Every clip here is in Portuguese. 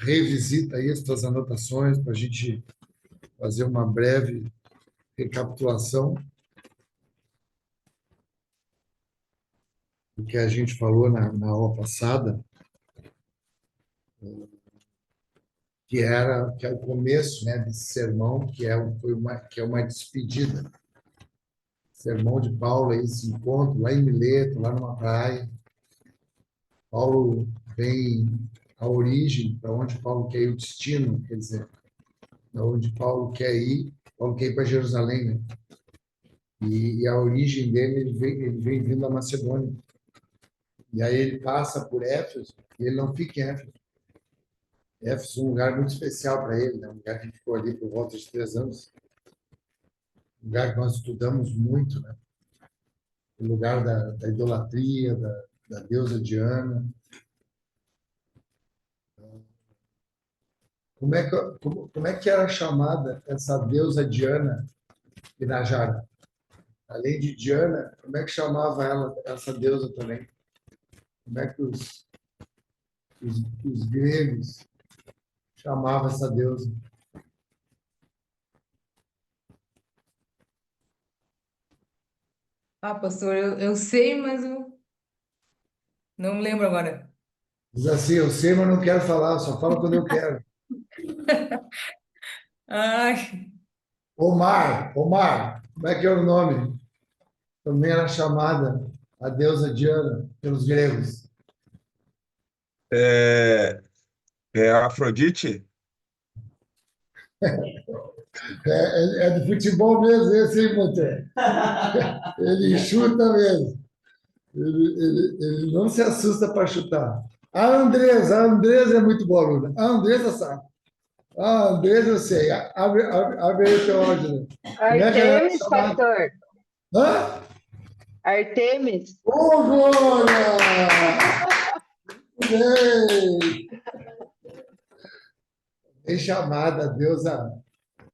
revisita aí as tuas anotações para a gente fazer uma breve recapitulação do que a gente falou na aula passada, que é o começo, né, desse sermão, que é uma despedida. Sermão de Paulo, aí, esse encontro lá em Mileto, lá numa praia. Paulo vem à origem, para onde Paulo quer ir, o destino, quer dizer, para onde Paulo quer ir para Jerusalém, né? E a origem dele, ele vem vindo da Macedônia. E aí ele passa por Éfeso, e ele não fica em Éfeso. Éfeso é um lugar muito especial para ele, né? Um lugar que ficou ali por volta de 3 anos, um lugar que nós estudamos muito, né? O lugar da idolatria, da deusa Diana. Como é que era chamada essa deusa Diana Pirajara? Além de Diana, como é que chamava ela, essa deusa também? Como é que os gregos chamavam essa deusa? Ah, pastor, eu sei, mas eu não lembro agora. Diz assim, eu sei, mas não quero falar, só falo quando eu quero. Ai, Omar, como é que é o nome? Também era chamada a deusa Diana pelos gregos. É, é Afrodite? É do futebol mesmo, esse, hein, Monteiro? Ele chuta mesmo. Ele não se assusta para chutar. A Andresa é muito boa aluna. A Andresa sabe. A Andresa eu sei. Abre aí o teu áudio, né? Como é que ela era Artemis, chamada? pastor. Hã? Artemis. Ô, Glória! Bem! É chamada a deusa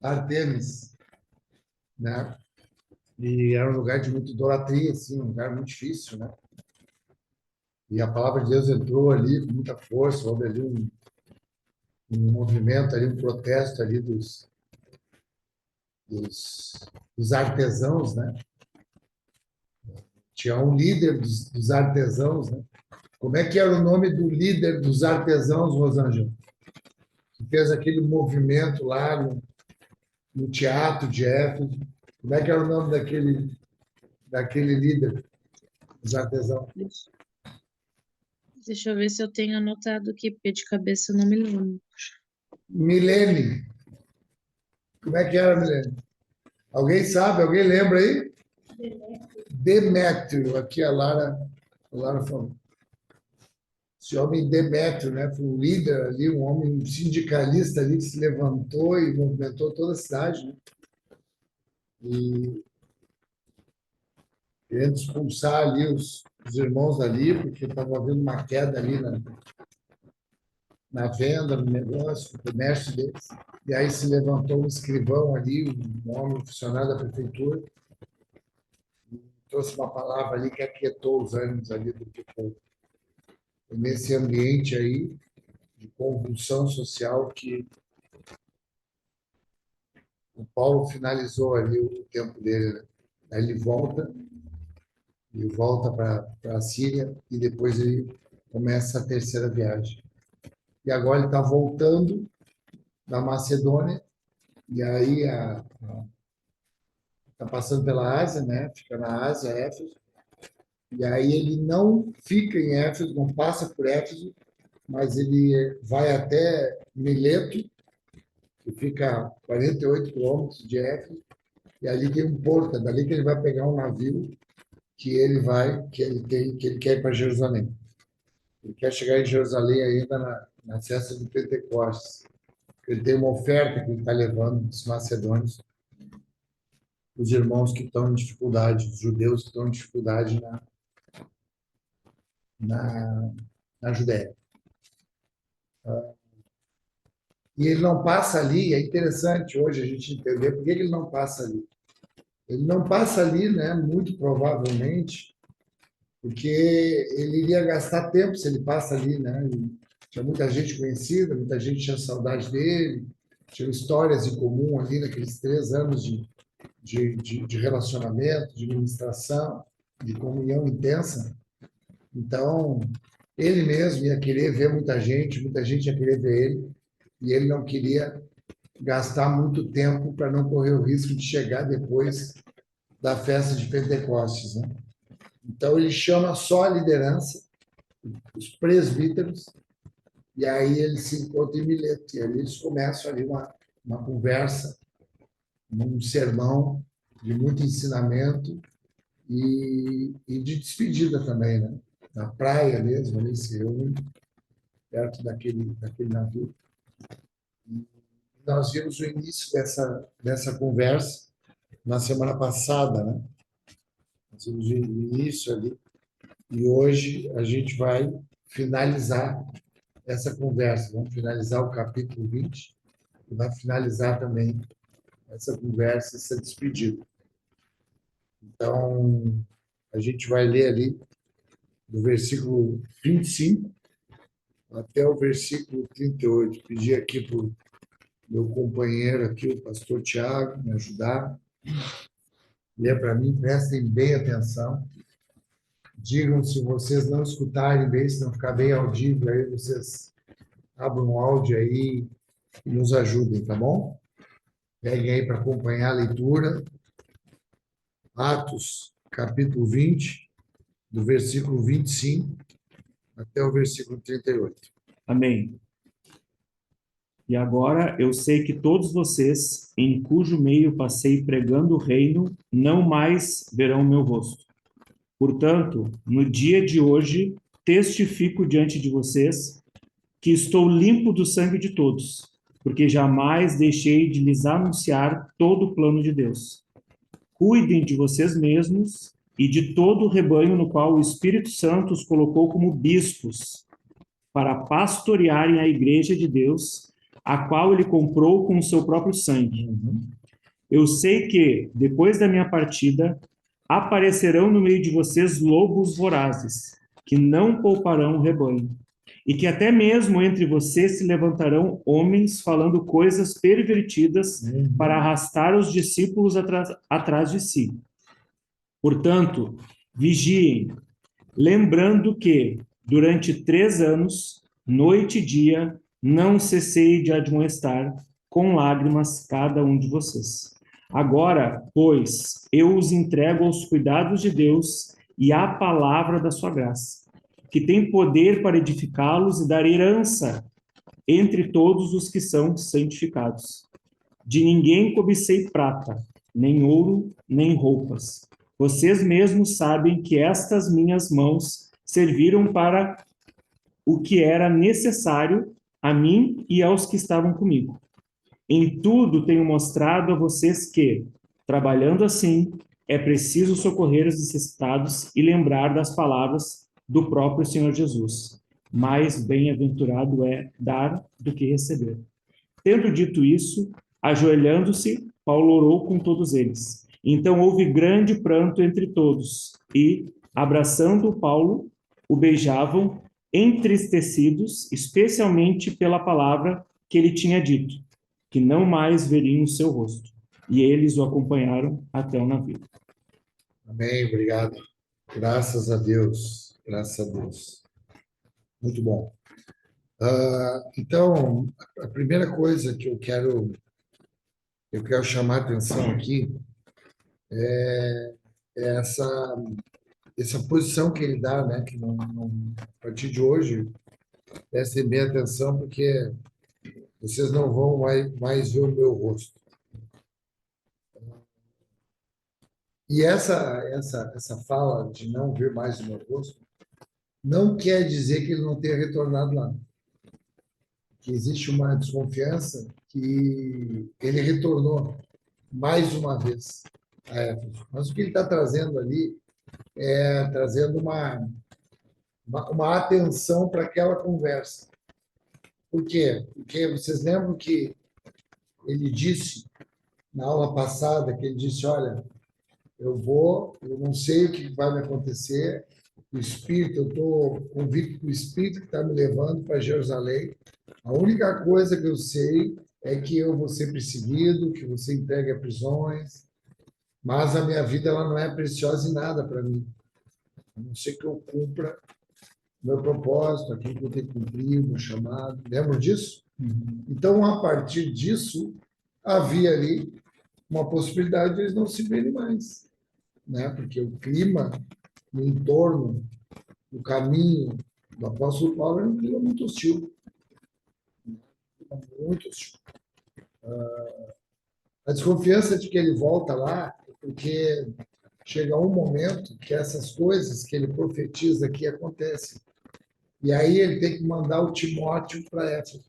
Artemis, né? E era um lugar de muita idolatria, assim, um lugar muito difícil, né? E a palavra de Deus entrou ali com muita força, houve ali um movimento ali, um protesto ali dos, dos artesãos, né? Tinha um líder dos artesãos, né? Como é que era o nome do líder dos artesãos, Rosângela? Que fez aquele movimento lá no teatro de Éfeso. Como é que era o nome daquele líder dos artesãos? Deixa eu ver se eu tenho anotado aqui, porque de cabeça eu não me lembro. Milene. Como é que era, Milene? Alguém sabe? Alguém lembra aí? Demétrio. Aqui a Lara falou. Esse homem Demétrio, né? Foi um líder ali, um homem um sindicalista ali que se levantou e movimentou toda a cidade, né? E querendo expulsar ali os irmãos ali, porque estava havendo uma queda ali na venda, no negócio, no comércio deles. E aí se levantou um escrivão ali, um homem funcionário da prefeitura, trouxe uma palavra ali que aquietou os ânimos ali do povo. E nesse ambiente aí de convulsão social que o Paulo finalizou ali o tempo dele, né? Aí ele volta para a Síria e depois ele começa a terceira viagem. E agora ele está voltando da Macedônia e aí está passando pela Ásia, né? Fica na Ásia, Éfeso. E aí ele não fica em Éfeso, não passa por Éfeso, mas ele vai até Mileto, que fica a 48 quilômetros de Éfeso, e ali tem um porto, é dali que ele vai pegar um navio que ele quer ir para Jerusalém. Ele quer chegar em Jerusalém ainda na festa de Pentecostes. Ele tem uma oferta que ele está levando dos macedônios, os irmãos que estão em dificuldade, os judeus que estão em dificuldade na, na Judéia. E ele não passa ali, é interessante hoje a gente entender por que ele não passa ali. Ele não passa ali, né, muito provavelmente, porque ele iria gastar tempo se ele passa ali, né? Tinha muita gente conhecida, muita gente tinha saudade dele, tinha histórias em comum ali naqueles 3 anos de relacionamento, de ministração, de comunhão intensa. Então, ele mesmo ia querer ver muita gente ia querer ver ele, e ele não queria gastar muito tempo para não correr o risco de chegar depois da festa de Pentecostes, né? Então, ele chama só a liderança, os presbíteros, e aí eles se encontram em Mileto, e ali eles começam ali uma conversa, um sermão de muito ensinamento e de despedida também, né? Na praia mesmo, ali se reúne, perto daquele navio. E nós vimos o início dessa conversa na semana passada, né? Nós vimos o início ali, e hoje a gente vai finalizar essa conversa. Vamos finalizar o capítulo 20 e vai finalizar também essa conversa, essa despedida. Então, a gente vai ler ali do versículo 25 até o versículo 38. Pedi aqui para o meu companheiro aqui, o pastor Tiago, me ajudar. Lê para mim, prestem bem atenção. Digam se vocês não escutarem bem, se não ficar bem audível, aí vocês abram um áudio aí e nos ajudem, tá bom? Peguem aí para acompanhar a leitura. Atos, capítulo 20, do versículo 25 até o versículo 38. Amém. E agora eu sei que todos vocês, em cujo meio passei pregando o reino, não mais verão meu rosto. Portanto, no dia de hoje, testifico diante de vocês que estou limpo do sangue de todos, porque jamais deixei de lhes anunciar todo o plano de Deus. Cuidem de vocês mesmos e de todo o rebanho no qual o Espírito Santo os colocou como bispos, para pastorearem a igreja de Deus, a qual ele comprou com o seu próprio sangue. Eu sei que, depois da minha partida, aparecerão no meio de vocês lobos vorazes, que não pouparão o rebanho, e que até mesmo entre vocês se levantarão homens falando coisas pervertidas para arrastar os discípulos atrás de si. Portanto, vigiem, lembrando que, durante 3 anos, noite e dia, não cessei de admoestar com lágrimas cada um de vocês. Agora, pois, eu os entrego aos cuidados de Deus e à palavra da sua graça, que tem poder para edificá-los e dar herança entre todos os que são santificados. De ninguém cobicei prata, nem ouro, nem roupas. Vocês mesmos sabem que estas minhas mãos serviram para o que era necessário a mim e aos que estavam comigo. Em tudo tenho mostrado a vocês que, trabalhando assim, é preciso socorrer os necessitados e lembrar das palavras do próprio Senhor Jesus. Mais bem-aventurado é dar do que receber. Tendo dito isso, ajoelhando-se, Paulo orou com todos eles. Então houve grande pranto entre todos e, abraçando Paulo, o beijavam, entristecidos, especialmente pela palavra que ele tinha dito, que não mais veriam o seu rosto. E eles o acompanharam até o navio. Amém, obrigado. Graças a Deus, graças a Deus. Muito bom. Então, a primeira coisa que eu quero chamar a atenção aqui é essa posição que ele dá, né? Que a partir de hoje, prestem bem atenção, porque vocês não vão mais ver o meu rosto. E essa fala de não ver mais o meu rosto não quer dizer que ele não tenha retornado lá. Que existe uma desconfiança que ele retornou mais uma vez a Éfeso. Mas o que ele está trazendo ali é trazendo uma atenção para aquela conversa. Por quê? Porque vocês lembram que ele disse, na aula passada, que ele disse, olha, eu não sei o que vai me acontecer, o Espírito, eu estou convicto que o Espírito que está me levando para Jerusalém. A única coisa que eu sei é que eu vou ser perseguido, que você entregue a prisões, mas a minha vida ela não é preciosa em nada para mim. A não ser que eu cumpra meu propósito, aquilo que eu tenho que cumprir, meu chamado. Lembra disso? Então, a partir disso, havia ali uma possibilidade de eles não se verem mais, né? Porque o clima no entorno, no caminho do apóstolo Paulo era um clima muito hostil. Muito hostil. A desconfiança de que ele volta lá, porque chega um momento que essas coisas que ele profetiza aqui acontecem. E aí ele tem que mandar o Timóteo para Éfeso.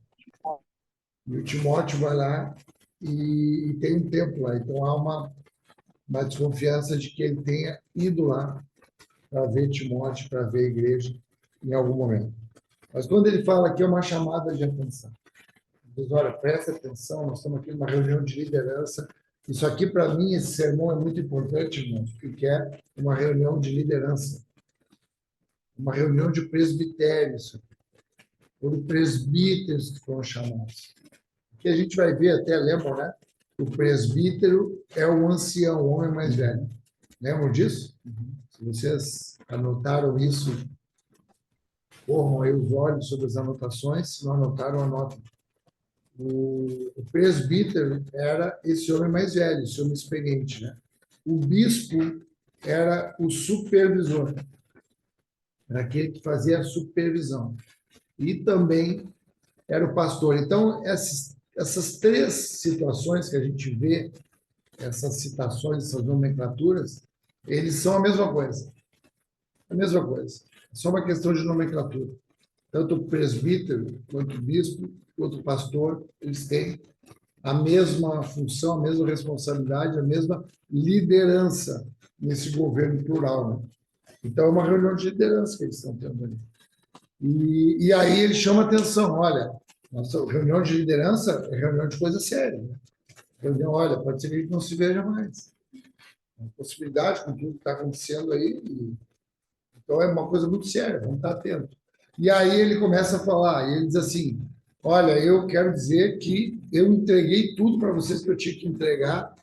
E o Timóteo vai lá e tem um tempo lá. Então há uma desconfiança de que ele tenha ido lá para ver Timóteo, para ver a igreja em algum momento. Mas quando ele fala aqui é uma chamada de atenção. Ele diz, olha, presta atenção, nós estamos aqui numa reunião de liderança. Isso aqui, para mim, esse sermão é muito importante, irmãos, porque é uma reunião de liderança. Uma reunião de presbitérios. Foram presbíteros que foram chamados. Que a gente vai ver até, lembram, né? O presbítero é o ancião, o homem mais velho. Lembram disso? Se vocês anotaram isso, corram aí os olhos sobre as anotações. Se não anotaram, anotem. O presbítero era esse homem mais velho, esse homem experiente, né? O bispo era o supervisor. Era aquele que fazia a supervisão. E também era o pastor. Então, essas três situações que a gente vê, essas citações, essas nomenclaturas, eles são a mesma coisa. A mesma coisa. É só uma questão de nomenclatura. Tanto o presbítero, quanto o bispo, quanto o pastor, eles têm a mesma função, a mesma responsabilidade, a mesma liderança nesse governo plural. Né? Então, é uma reunião de liderança que eles estão tendo ali. E aí ele chama atenção, olha, nossa reunião de liderança é reunião de coisa séria. Né? Reunião, olha, pode ser que a gente não se veja mais. É uma possibilidade com tudo que está acontecendo aí. Então, é uma coisa muito séria, vamos estar atentos. E aí ele começa a falar, e ele diz assim, olha, eu quero dizer que eu entreguei tudo para vocês que eu tinha que entregar.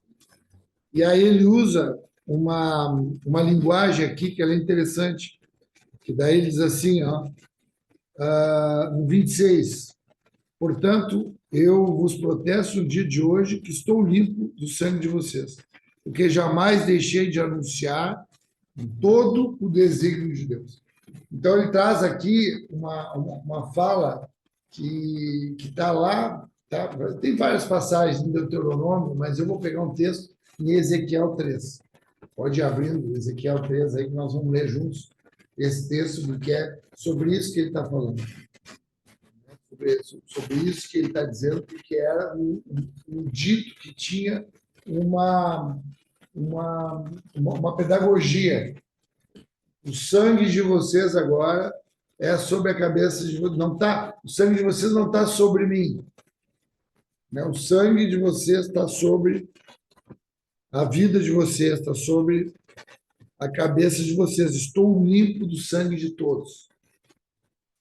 E aí ele usa uma linguagem aqui que ela é interessante, que daí ele diz assim, ó, no 26, portanto, eu vos protesto no dia de hoje que estou limpo do sangue de vocês, porque jamais deixei de anunciar todo o desígnio de Deus. Então, ele traz aqui uma fala que está lá, tá? Tem várias passagens no Deuteronômio, mas eu vou pegar um texto em Ezequiel 3. Pode ir abrindo Ezequiel 3 aí, que nós vamos ler juntos esse texto, porque é sobre isso que ele está falando. Sobre isso que ele está dizendo, porque era um dito que tinha uma pedagogia. O sangue de vocês agora é sobre a cabeça de vocês. Não tá, o sangue de vocês não está sobre mim. Né? O sangue de vocês está sobre a vida de vocês, está sobre a cabeça de vocês. Estou limpo do sangue de todos.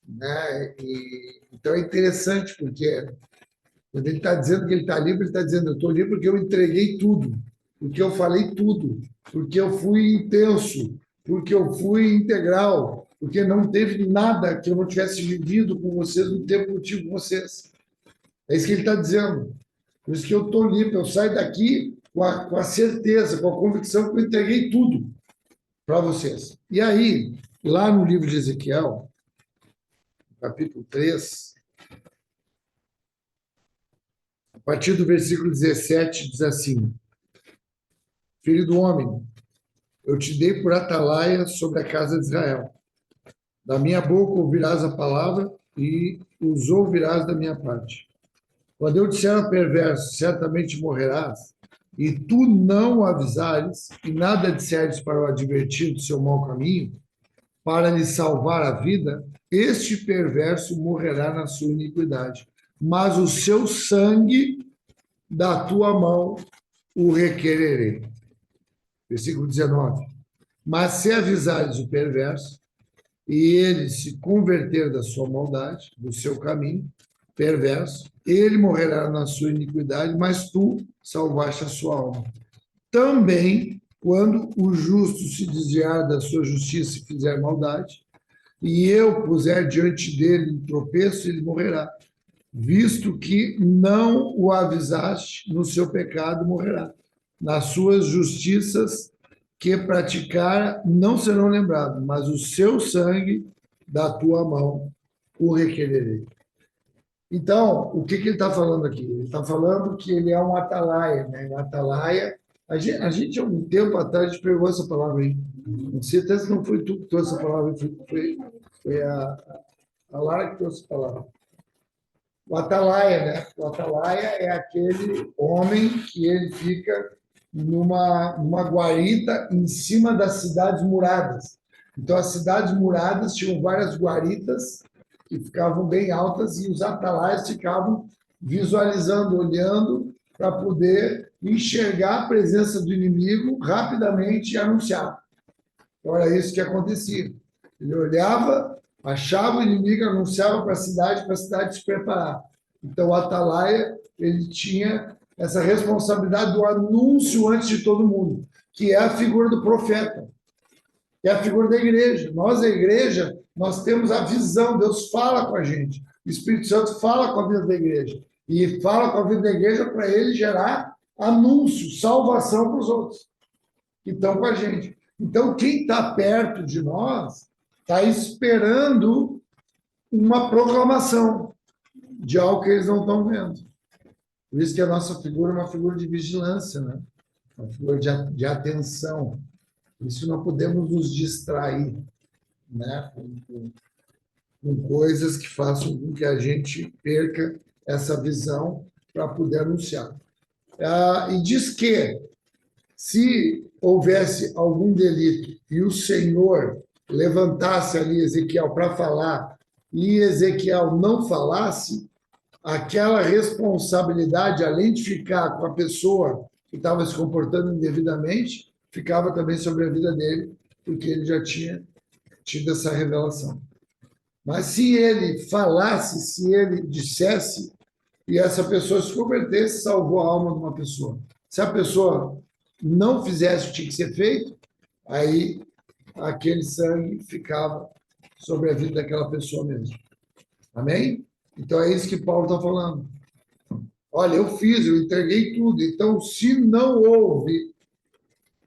Né? Então é interessante, porque quando ele está dizendo que ele está limpo, ele está dizendo, eu estou limpo porque eu entreguei tudo, porque eu falei tudo, porque eu fui intenso, porque eu fui integral, porque não teve nada que eu não tivesse vivido com vocês no tempo que eu tive com vocês. É isso que ele está dizendo. Por isso que eu estou limpo, eu saio daqui com a certeza, com a convicção que eu entreguei tudo para vocês. E aí, lá no livro de Ezequiel, capítulo 3, a partir do versículo 17, diz assim, filho do homem, eu te dei por atalaia sobre a casa de Israel. Da minha boca ouvirás a palavra e os ouvirás da minha parte. Quando eu disser ao perverso, certamente morrerás, e tu não o avisares, e nada disseres para o advertir do seu mau caminho, para lhe salvar a vida, este perverso morrerá na sua iniquidade. Mas o seu sangue da tua mão o requererei. Versículo 19. Mas se avisares o perverso, e ele se converter da sua maldade, do seu caminho perverso, ele morrerá na sua iniquidade, mas tu salvaste a sua alma. Também, quando o justo se desviar da sua justiça e fizer maldade, e eu puser diante dele um tropeço, ele morrerá. Visto que não o avisaste, no seu pecado morrerá. Nas suas justiças que praticar não serão lembrados, mas o seu sangue da tua mão o requererei. Então, o que ele está falando aqui? Ele está falando que ele é um atalaia, né? Um atalaia. A gente, há um tempo atrás, pegou essa palavra aí. Não sei até se não foi tu que trouxe essa palavra, foi a Lara que trouxe a palavra. O atalaia, né? O atalaia é aquele homem que ele fica numa guarita em cima das cidades muradas. Então, as cidades muradas tinham várias guaritas que ficavam bem altas e os atalaias ficavam visualizando, olhando para poder enxergar a presença do inimigo rapidamente e anunciar. Então, era isso que acontecia. Ele olhava, achava o inimigo, anunciava para a cidade se preparar. Então, o atalaia, ele tinha essa responsabilidade do anúncio antes de todo mundo, que é a figura do profeta, que é a figura da igreja. Nós, a igreja, nós temos a visão, Deus fala com a gente, o Espírito Santo fala com a vida da igreja, e fala com a vida da igreja para ele gerar anúncio, salvação para os outros que estão com a gente. Então, quem está perto de nós está esperando uma proclamação de algo que eles não estão vendo. Por isso que a nossa figura é uma figura de vigilância, né? Uma figura de atenção. Por isso não podemos nos distrair, né? Com coisas que façam com que a gente perca essa visão para poder anunciar. E diz que se houvesse algum delito e o Senhor levantasse ali Ezequiel para falar e Ezequiel não falasse, aquela responsabilidade, além de ficar com a pessoa que estava se comportando indevidamente, ficava também sobre a vida dele, porque ele já tinha tido essa revelação. Mas se ele falasse, se ele dissesse, e essa pessoa se convertesse, salvou a alma de uma pessoa. Se a pessoa não fizesse o que tinha que ser feito, aí aquele sangue ficava sobre a vida daquela pessoa mesmo. Amém? Então é isso que Paulo está falando. Olha, eu fiz, eu entreguei tudo. Então, se não houve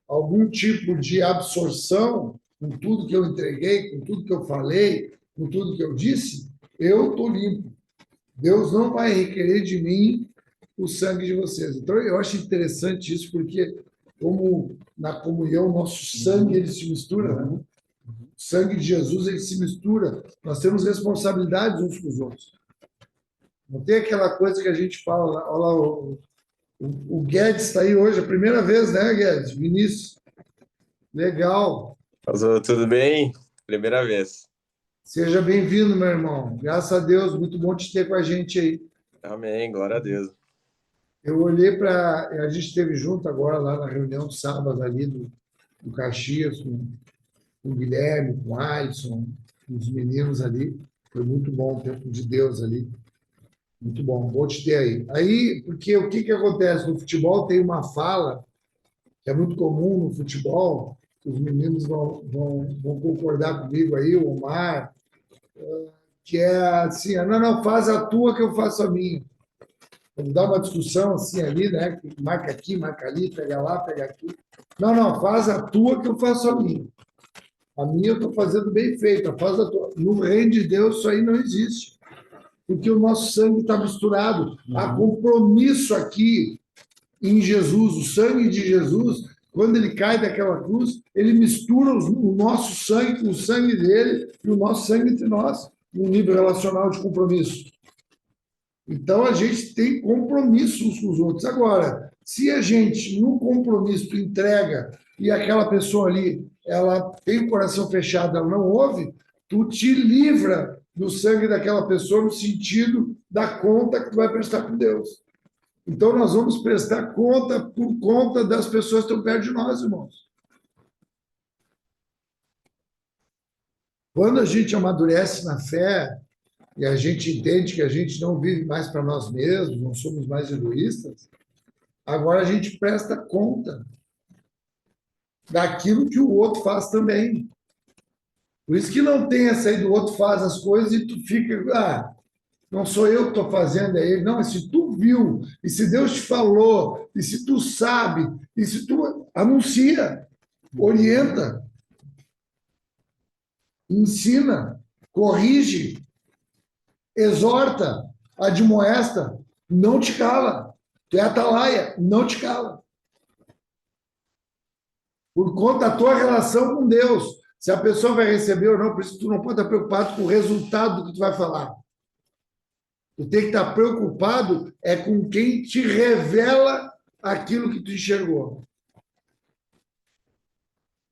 algum tipo de absorção com tudo que eu entreguei, com tudo que eu falei, com tudo que eu disse, eu estou limpo. Deus não vai requerer de mim o sangue de vocês. Então, eu acho interessante isso, porque como na comunhão, nosso sangue ele se mistura, né? O sangue de Jesus ele se mistura. Nós temos responsabilidades uns com os outros. Não tem aquela coisa que a gente fala lá, olha lá, o Guedes está aí hoje, a primeira vez, né, Guedes? Vinícius. Legal. Tudo bem? Primeira vez. Seja bem-vindo, meu irmão. Graças a Deus, muito bom te ter com a gente aí. Amém, glória a Deus. Eu olhei para... A gente esteve junto agora lá na reunião de sábado ali do Caxias, com o Guilherme, com o Alisson, com os meninos ali. Foi muito bom o tempo de Deus ali. Muito bom, vou te ter aí. Aí, porque o que acontece? No futebol tem uma fala que é muito comum no futebol, que os meninos vão concordar comigo aí, o Omar, que é assim, não, faz a tua que eu faço a minha. Vamos dar uma discussão assim ali, né? Marca aqui, marca ali, pega lá, pega aqui. Não, faz a tua que eu faço a minha. A minha eu estou fazendo bem feita, faz a tua. No reino de Deus isso aí não existe. Porque o nosso sangue está misturado. Há compromisso aqui em Jesus. O sangue de Jesus, quando ele cai daquela cruz, ele mistura o nosso sangue com o sangue dele e o nosso sangue entre nós, num nível relacional de compromisso. Então, a gente tem compromisso uns com os outros. Agora, se a gente, no compromisso, entrega e aquela pessoa ali, ela tem o coração fechado, ela não ouve, tu te livra do sangue daquela pessoa no sentido da conta que tu vai prestar com Deus. Então, nós vamos prestar conta por conta das pessoas que estão perto de nós, irmãos. Quando a gente amadurece na fé e a gente entende que a gente não vive mais para nós mesmos, não somos mais egoístas, agora a gente presta conta daquilo que o outro faz também. Por isso que não tem essa aí do outro faz as coisas e tu fica, não sou eu que estou fazendo, é ele. Não, se tu viu, e se Deus te falou, e se tu sabe, e se tu anuncia, orienta, ensina, corrige, exorta, admoesta, não te cala. Tu é atalaia, não te cala. Por conta da tua relação com Deus. Se a pessoa vai receber ou não, por isso tu não pode estar preocupado com o resultado do que tu vai falar. Tu tem que estar preocupado com quem te revela aquilo que tu enxergou.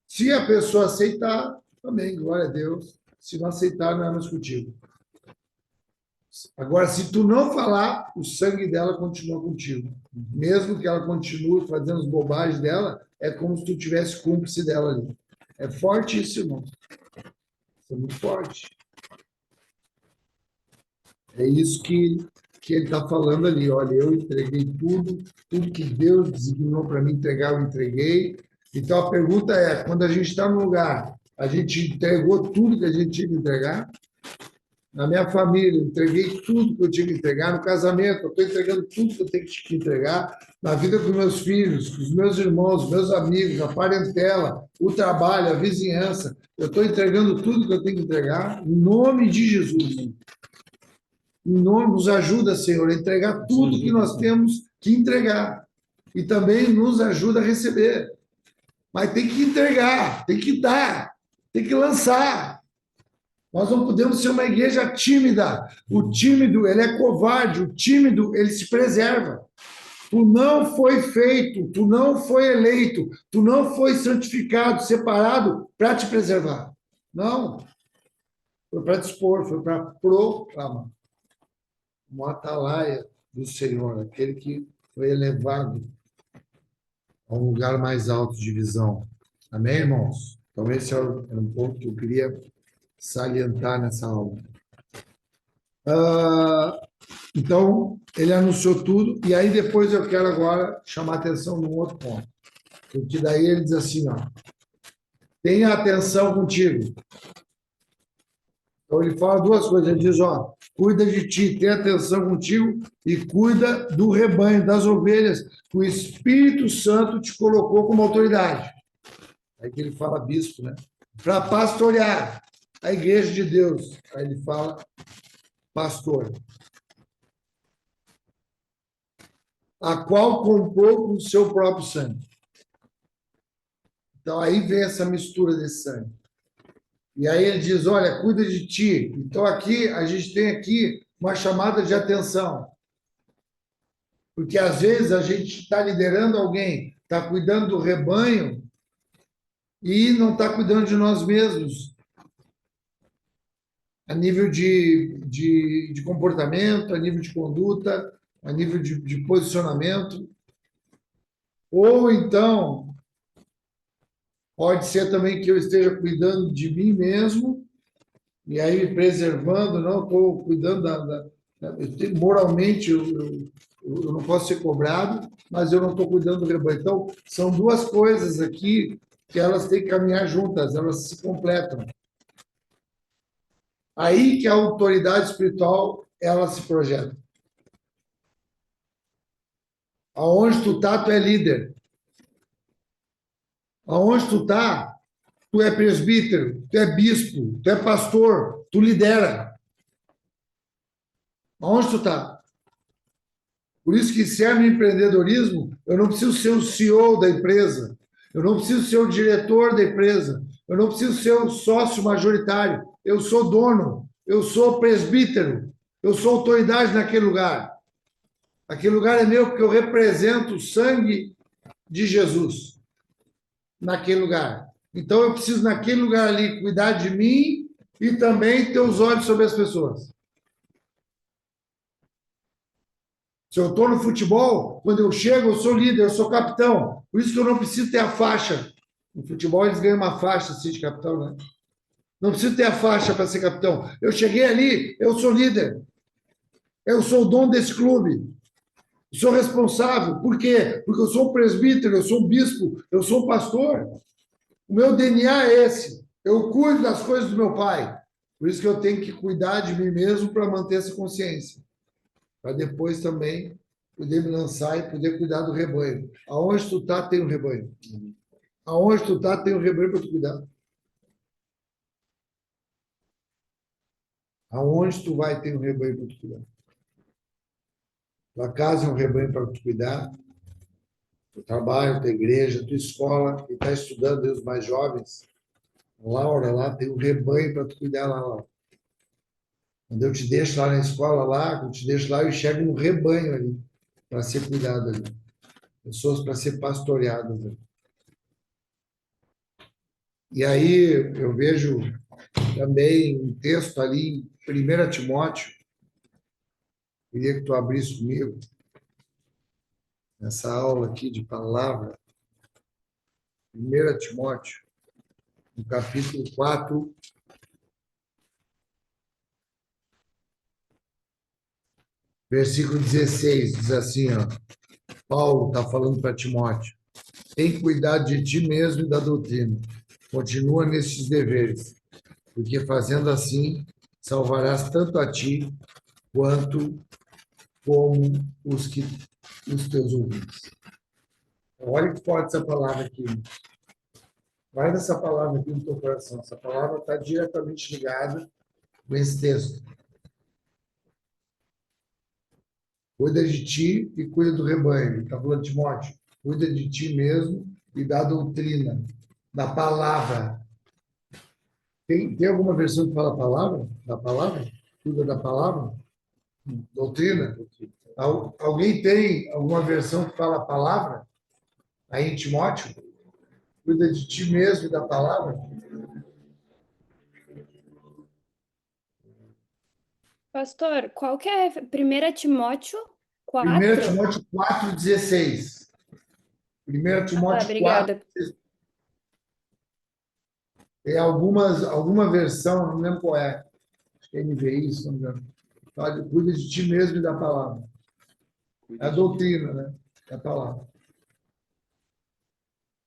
Se a pessoa aceitar, amém, glória a Deus. Se não aceitar, não é mais contigo. Agora, se tu não falar, o sangue dela continua contigo. Mesmo que ela continue fazendo as bobagens dela, é como se tu tivesse cúmplice dela ali. É forte isso, irmão. Isso é muito forte. É isso que ele está falando ali. Olha, eu entreguei tudo que Deus designou para mim entregar, eu entreguei. Então, a pergunta é, quando a gente está no lugar, a gente entregou tudo que a gente tinha que entregar? Na minha família, entreguei tudo que eu tinha que entregar. No casamento, eu estou entregando tudo que eu tenho que entregar. Na vida dos meus filhos, dos meus irmãos, meus amigos, a parentela, o trabalho, a vizinhança. Eu estou entregando tudo que eu tenho que entregar. Em nome de Jesus. Em nome, nos ajuda, Senhor, a entregar tudo que nós temos que entregar. E também nos ajuda a receber. Mas tem que entregar, tem que dar, tem que lançar. Nós não podemos ser uma igreja tímida. O tímido, ele é covarde. O tímido, ele se preserva. Tu não foi feito, tu não foi eleito, tu não foi santificado, separado para te preservar. Não. Foi para dispor, foi para proclamar. Uma atalaia do Senhor, aquele que foi elevado a um lugar mais alto de visão. Amém, irmãos? Então, esse era um ponto que eu queria salientar nessa aula. Então, ele anunciou tudo, e aí depois eu quero agora chamar a atenção num outro ponto. Porque daí ele diz assim, tenha atenção contigo. Então, ele fala duas coisas. Ele diz, cuida de ti, tenha atenção contigo e cuida do rebanho, das ovelhas, que o Espírito Santo te colocou como autoridade. Aí que ele fala bispo, né? Para pastorear a igreja de Deus. Aí ele fala pastor. A qual comprou com o seu próprio sangue. Então, aí vem essa mistura desse sangue. E aí ele diz, olha, cuida de ti. Então, aqui, a gente tem aqui uma chamada de atenção. Porque, às vezes, a gente está liderando alguém, está cuidando do rebanho e não está cuidando de nós mesmos. A nível de comportamento, a nível de conduta, a nível de posicionamento. Ou, então, pode ser também que eu esteja cuidando de mim mesmo, e aí me preservando, não estou cuidando moralmente, eu não posso ser cobrado, mas eu não estou cuidando do rebanho. Então, são duas coisas aqui que elas têm que caminhar juntas, elas se completam. Aí que a autoridade espiritual, ela se projeta. Aonde tu tá, tu é líder. Aonde tu tá, tu é presbítero, tu é bispo, tu é pastor, tu lidera. Aonde tu tá? Por isso que serve empreendedorismo, eu não preciso ser o CEO da empresa, eu não preciso ser o diretor da empresa, eu não preciso ser o sócio majoritário, eu sou dono, eu sou presbítero, eu sou autoridade naquele lugar. Aquele lugar é meu porque eu represento o sangue de Jesus naquele lugar. Então, eu preciso, naquele lugar ali, cuidar de mim e também ter os olhos sobre as pessoas. Se eu estou no futebol, quando eu chego, eu sou líder, eu sou capitão. Por isso que eu não preciso ter a faixa. No futebol, eles ganham uma faixa assim, de capitão, né? Não preciso ter a faixa para ser capitão. Eu cheguei ali, eu sou líder. Eu sou o dono desse clube. Sou responsável. Por quê? Porque eu sou um presbítero, eu sou um bispo, eu sou um pastor. O meu DNA é esse. Eu cuido das coisas do meu pai. Por isso que eu tenho que cuidar de mim mesmo para manter essa consciência. Para depois também poder me lançar e poder cuidar do rebanho. Aonde tu tá, tem um rebanho. Aonde tu tá, tem um rebanho para tu cuidar. Aonde tu vai, tem um rebanho para tu cuidar. Tua casa é um rebanho para tu cuidar. Tu trabalho, tua igreja, tua escola, que está estudando, e os mais jovens. Laura, lá tem um rebanho para tu cuidar lá, Laura. Quando eu te deixo lá na escola, lá, quando eu te deixo lá, eu enxergo um rebanho ali para ser cuidado ali. Pessoas para ser pastoreadas ali. E aí eu vejo também um texto ali em 1 Timóteo. Queria que tu abrisse comigo nessa aula aqui de palavra. 1 Timóteo, no capítulo 4, versículo 16, diz assim, ó, Paulo está falando para Timóteo, tem cuidado de ti mesmo e da doutrina, continua nestes deveres, porque fazendo assim, salvarás tanto a ti, quanto como os teus ouvintes. Olha que forte essa palavra aqui. Guarda essa palavra aqui no teu coração. Essa palavra está diretamente ligada com esse texto. Cuida de ti e cuida do rebanho. Ele está falando, Timóteo, cuida de ti mesmo e da doutrina, da palavra. Tem alguma versão que fala palavra? Da palavra? Cuida da palavra? Doutrina? Alguém tem alguma versão que fala palavra? Aí em Timóteo? Cuida de ti mesmo e da palavra? Pastor, qual que é 1 Timóteo 4? 1 Timóteo 4,16. 1 Timóteo obrigada. 4,16. Tem alguma versão, não lembro qual é. Acho que é NVI, se não me engano. Fala, cuida de ti mesmo e da palavra. É a doutrina, né? É a palavra.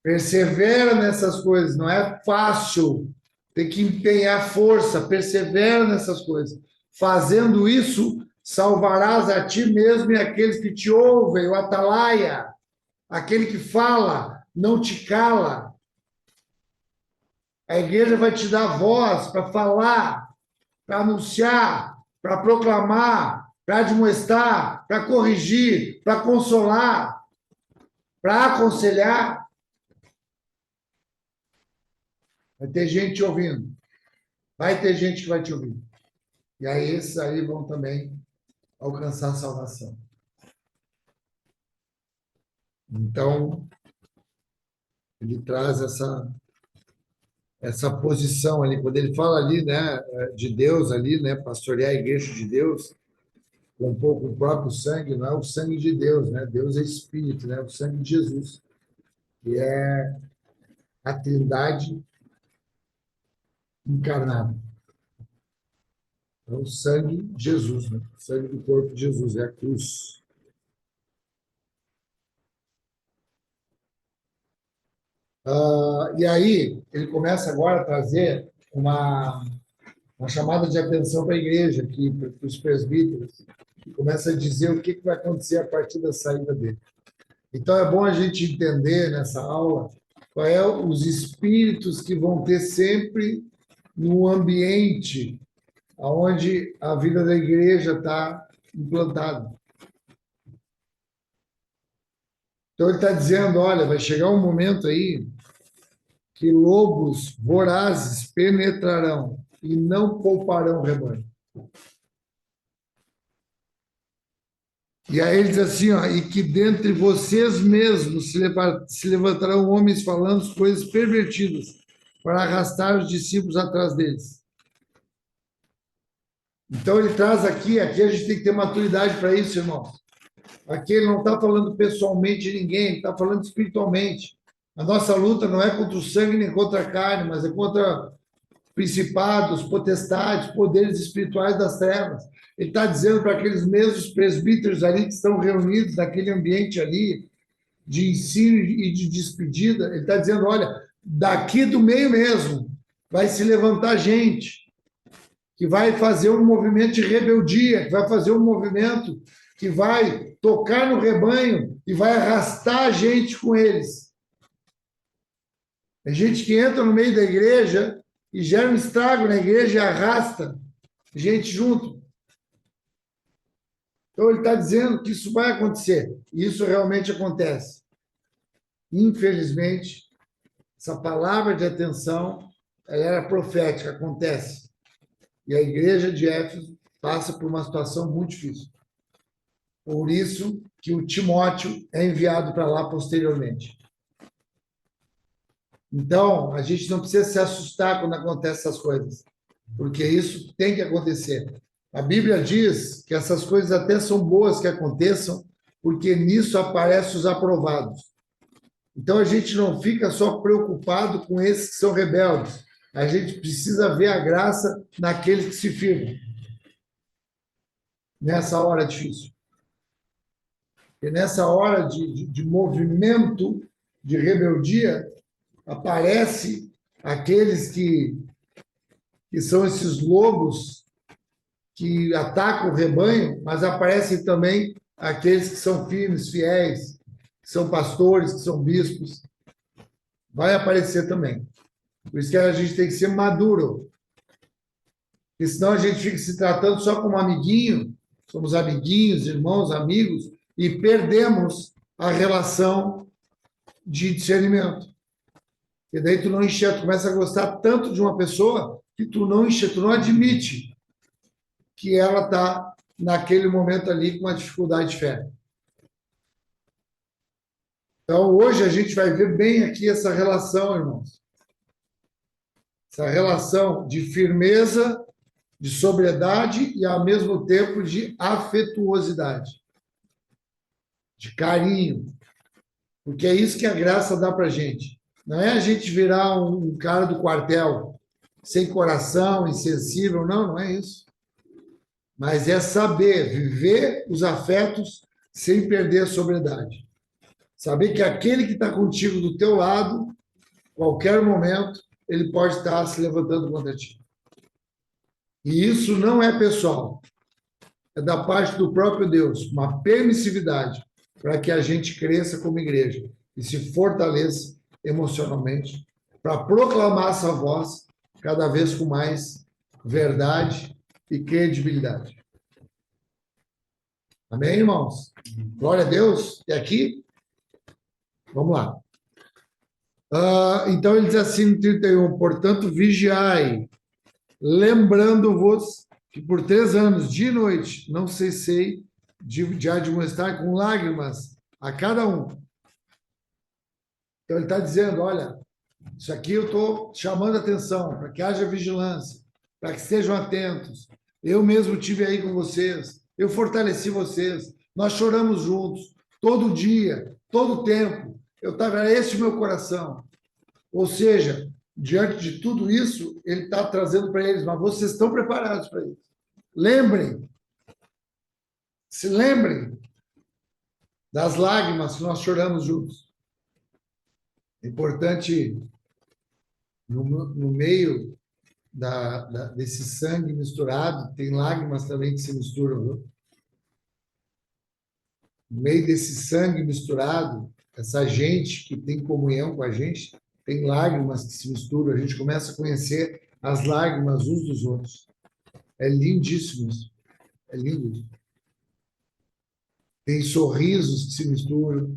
Persevera nessas coisas. Não é fácil. Tem que empenhar força. Persevera nessas coisas. Fazendo isso, salvarás a ti mesmo e aqueles que te ouvem, o atalaia, aquele que fala, não te cala. A igreja vai te dar voz para falar, para anunciar, para proclamar, para admoestar, para corrigir, para consolar, para aconselhar. Vai ter gente te ouvindo. Vai ter gente que vai te ouvir. E aí esses aí vão também alcançar a salvação. Então, ele traz essa posição ali, quando ele fala ali, né, de Deus ali, né, pastorear a igreja de Deus, com um pouco o próprio sangue, não é o sangue de Deus, né? Deus é espírito, né? O sangue de Jesus, que é a Trindade encarnada. É o sangue de Jesus, né? O sangue do corpo de Jesus, é a cruz. E aí, ele começa agora a trazer uma chamada de atenção para a igreja, aqui, para os presbíteros, e começa a dizer o que vai acontecer a partir da saída dele. Então, é bom a gente entender nessa aula qual é os espíritos que vão ter sempre no ambiente onde a vida da igreja está implantada. Então, ele está dizendo, olha, vai chegar um momento aí que lobos vorazes penetrarão e não pouparão o rebanho. E aí ele diz assim, ó, e que dentre vocês mesmos se levantarão homens falando coisas pervertidas para arrastar os discípulos atrás deles. Então ele traz aqui a gente tem que ter maturidade para isso, irmãos. Aqui ele não está falando pessoalmente de ninguém, ele está falando espiritualmente. A nossa luta não é contra o sangue nem contra a carne, mas é contra principados, potestades, poderes espirituais das trevas. Ele está dizendo para aqueles mesmos presbíteros ali que estão reunidos naquele ambiente ali de ensino e de despedida, ele está dizendo, olha, daqui do meio mesmo vai se levantar gente que vai fazer um movimento de rebeldia, que vai fazer um movimento que vai tocar no rebanho e vai arrastar a gente com eles. É gente que entra no meio da igreja e gera um estrago na igreja e arrasta gente junto. Então, ele está dizendo que isso vai acontecer. E isso realmente acontece. Infelizmente, essa palavra de atenção, ela era profética, acontece. E a igreja de Éfeso passa por uma situação muito difícil. Por isso que o Timóteo é enviado para lá posteriormente. Então, a gente não precisa se assustar quando acontecem essas coisas, porque isso tem que acontecer. A Bíblia diz que essas coisas até são boas que aconteçam, porque nisso aparecem os aprovados. Então, a gente não fica só preocupado com esses que são rebeldes. A gente precisa ver a graça naqueles que se firmam. Nessa hora difícil. E nessa hora de movimento, de rebeldia, aparece aqueles que são esses lobos que atacam o rebanho, mas aparecem também aqueles que são firmes, fiéis, que são pastores, que são bispos. Vai aparecer também. Por isso que a gente tem que ser maduro. Porque senão a gente fica se tratando só como amiguinho, somos amiguinhos, irmãos, amigos, e perdemos a relação de discernimento. E daí tu não enxerga, tu começa a gostar tanto de uma pessoa que tu não enxerga, tu não admite que ela está naquele momento ali com uma dificuldade de fé. Então, hoje a gente vai ver bem aqui essa relação, irmãos. Essa relação de firmeza, de sobriedade e, ao mesmo tempo, de afetuosidade. De carinho. Porque é isso que a graça dá para a gente. Não é a gente virar um cara do quartel sem coração, insensível. Não, não é isso. Mas é saber viver os afetos sem perder a sobriedade. Saber que aquele que está contigo do teu lado, qualquer momento, ele pode estar se levantando contra ti. E isso não é pessoal. É da parte do próprio Deus, uma permissividade para que a gente cresça como igreja e se fortaleça emocionalmente para proclamar essa voz cada vez com mais verdade e credibilidade. Amém, irmãos? Glória a Deus. E aqui? Vamos lá. Então, ele diz assim no 31, portanto, vigiai, lembrando-vos que por 3 anos, dia e noite, não cessei de admoestar com lágrimas a cada um. Então, ele está dizendo, olha, isso aqui eu estou chamando a atenção, para que haja vigilância, para que estejam atentos. Eu mesmo estive aí com vocês, eu fortaleci vocês, nós choramos juntos, todo dia, todo tempo. Era esse o meu coração. Ou seja, diante de tudo isso, ele está trazendo para eles, mas vocês estão preparados para isso. Lembrem, se lembrem das lágrimas que nós choramos juntos. É importante, no meio desse sangue misturado, tem lágrimas também que se misturam. Viu? No meio desse sangue misturado, essa gente que tem comunhão com a gente, tem lágrimas que se misturam, a gente começa a conhecer as lágrimas uns dos outros. É lindíssimo isso. É lindo isso. Tem sorrisos que se misturam,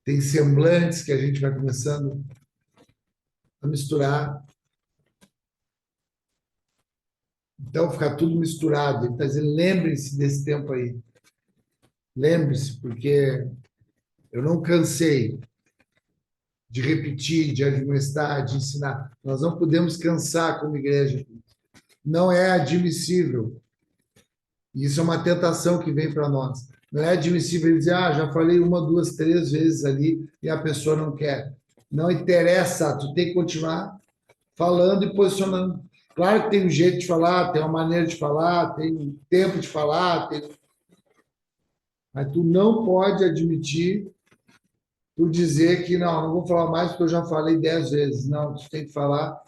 tem semblantes que a gente vai começando a misturar. Então, fica tudo misturado. Ele está dizendo, lembrem-se desse tempo aí. Lembre-se, porque eu não cansei de repetir, de admoestar, de ensinar. Nós não podemos cansar como igreja. Não é admissível. Isso é uma tentação que vem para nós. Não é admissível dizer, já falei 1, 2, 3 vezes ali e a pessoa não quer. Não interessa, tu tem que continuar falando e posicionando. Claro que tem um jeito de falar, tem uma maneira de falar, tem um tempo de falar, mas tu não pode admitir, tu dizer que não vou falar mais porque eu já falei 10 vezes. Não, tu tem que falar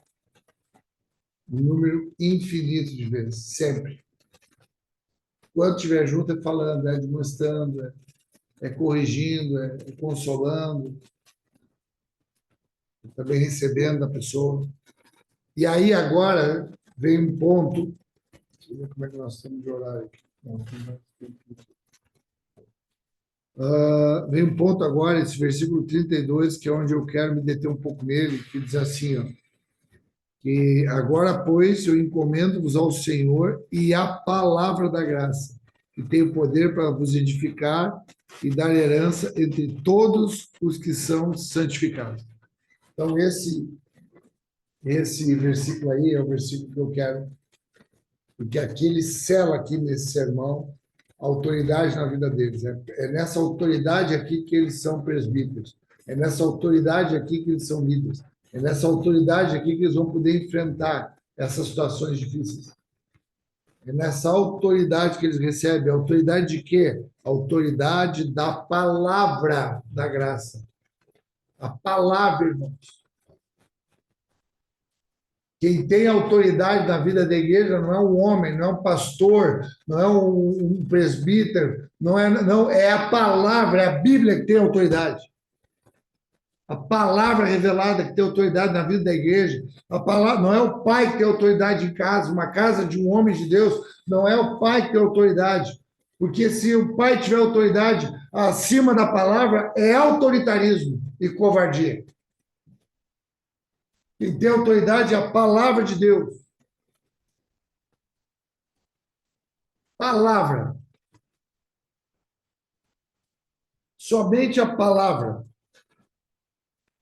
um número infinito de vezes, sempre. Quando estiver junto, é falando, é demonstrando, é corrigindo, é consolando, também recebendo da pessoa. E aí, agora, vem um ponto. Deixa eu ver como é que nós estamos de horário aqui. Vem um ponto agora, esse versículo 32, que é onde eu quero me deter um pouco nele, que diz assim, ó, que agora, pois, eu encomendo-vos ao Senhor e à palavra da graça, que tem o poder para vos edificar e dar herança entre todos os que são santificados. Então, esse versículo aí é o versículo que eu quero, porque aqui ele sela aqui nesse sermão a autoridade na vida deles. É nessa autoridade aqui que eles são presbíteros. É nessa autoridade aqui que eles são líderes. É nessa autoridade aqui que eles vão poder enfrentar essas situações difíceis. É nessa autoridade que eles recebem. A autoridade de quê? A autoridade da palavra da graça. A palavra, irmãos. Quem tem autoridade na vida da igreja não é um homem, não é um pastor, não é um presbítero, não é a palavra, é a Bíblia que tem autoridade. A palavra revelada que tem autoridade na vida da igreja. A palavra, não é o pai que tem autoridade em casa, uma casa de um homem de Deus, não é o pai que tem autoridade. Porque se o pai tiver autoridade acima da palavra, é autoritarismo e covardia. Quem tem autoridade é a palavra de Deus. Palavra. Somente a palavra.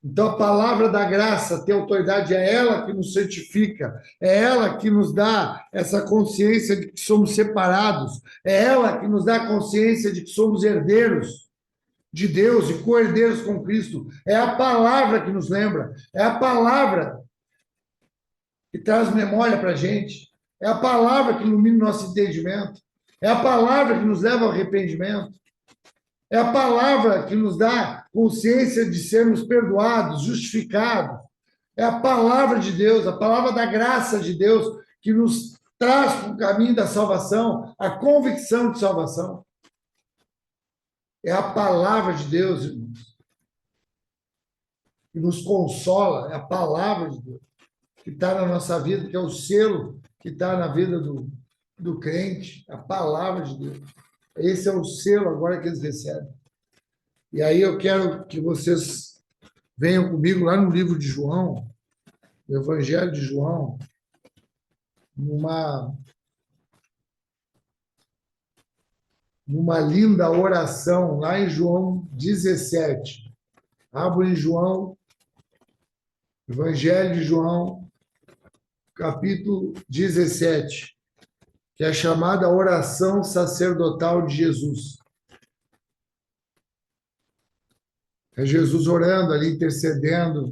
Então, a palavra da graça tem autoridade, é ela que nos santifica, é ela que nos dá essa consciência de que somos separados, é ela que nos dá a consciência de que somos herdeiros de Deus e co-herdeiros com Cristo. É a palavra que nos lembra, é a palavra que traz memória para a gente, é a palavra que ilumina o nosso entendimento, é a palavra que nos leva ao arrependimento, é a palavra que nos dá consciência de sermos perdoados, justificados, é a palavra de Deus, a palavra da graça de Deus que nos traz para o caminho da salvação, a convicção de salvação. É a palavra de Deus, irmãos, que nos consola, é a palavra de Deus que está na nossa vida, que é o selo que está na vida do crente, a palavra de Deus. Esse é o selo agora que eles recebem. E aí eu quero que vocês venham comigo lá no livro de João, no Evangelho de João, numa linda oração, lá em João 17. Abro em João, Evangelho de João, capítulo 17, que é a chamada oração sacerdotal de Jesus. É Jesus orando ali, intercedendo